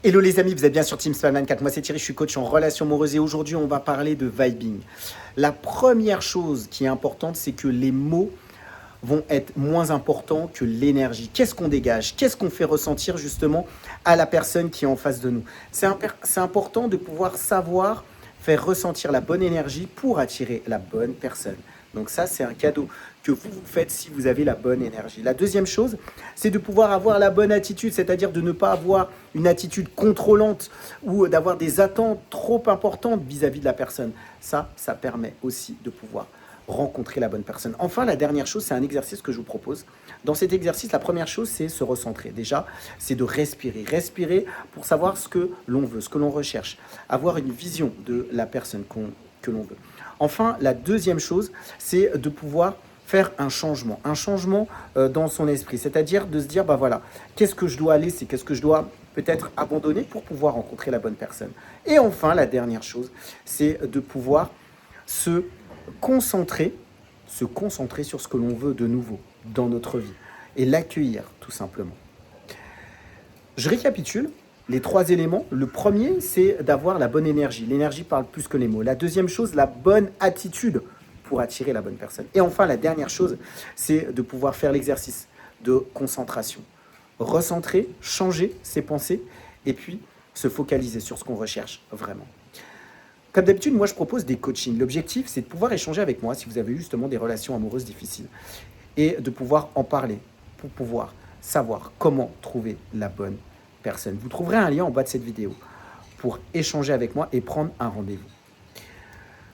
Hello les amis, vous êtes bien sur Team Smile 24. Moi c'est Thierry, je suis coach en relations amoureuses et aujourd'hui on va parler de vibing. La première chose qui est importante, c'est que les mots vont être moins importants que l'énergie. Qu'est-ce qu'on dégage? Qu'est-ce qu'on fait ressentir justement à la personne qui est en face de nous? C'est important de pouvoir savoir faire ressentir la bonne énergie pour attirer la bonne personne. Donc ça, c'est un cadeau que vous vous faites si vous avez la bonne énergie. La deuxième chose, c'est de pouvoir avoir la bonne attitude, c'est-à-dire de ne pas avoir une attitude contrôlante ou d'avoir des attentes trop importantes vis-à-vis de la personne. Ça permet aussi de pouvoir rencontrer la bonne personne. Enfin, la dernière chose, c'est un exercice que je vous propose. Dans cet exercice, la première chose, c'est se recentrer. Déjà, c'est de respirer. Respirer pour savoir ce que l'on veut, ce que l'on recherche. Avoir une vision de la personne que l'on veut. Enfin, la deuxième chose, c'est de pouvoir faire un changement dans son esprit. C'est-à-dire de se dire, bah voilà, qu'est-ce que je dois laisser, qu'est-ce que je dois peut-être abandonner pour pouvoir rencontrer la bonne personne. Et enfin, la dernière chose, c'est de pouvoir se concentrer sur ce que l'on veut de nouveau dans notre vie et l'accueillir tout simplement. Je récapitule les trois éléments. Le premier, c'est d'avoir la bonne énergie. L'énergie parle plus que les mots. La deuxième chose, la bonne attitude pour attirer la bonne personne. Et enfin, la dernière chose, c'est de pouvoir faire l'exercice de concentration. Recentrer, changer ses pensées et puis se focaliser sur ce qu'on recherche vraiment. Comme d'habitude, moi, je propose des coachings. L'objectif, c'est de pouvoir échanger avec moi si vous avez justement des relations amoureuses difficiles et de pouvoir en parler pour pouvoir savoir comment trouver la bonne personne. Vous trouverez un lien en bas de cette vidéo pour échanger avec moi et prendre un rendez-vous.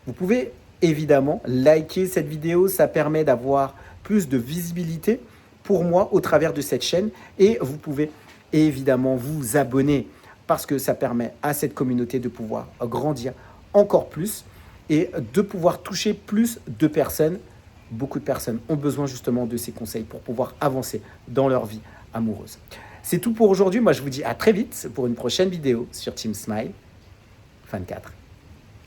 Vous pouvez évidemment liker cette vidéo, ça permet d'avoir plus de visibilité pour moi au travers de cette chaîne et vous pouvez évidemment vous abonner parce que ça permet à cette communauté de pouvoir grandir encore plus et de pouvoir toucher plus de personnes. Beaucoup de personnes ont besoin justement de ces conseils pour pouvoir avancer dans leur vie amoureuse. C'est tout pour aujourd'hui. Moi, je vous dis à très vite pour une prochaine vidéo sur Team Smile 24.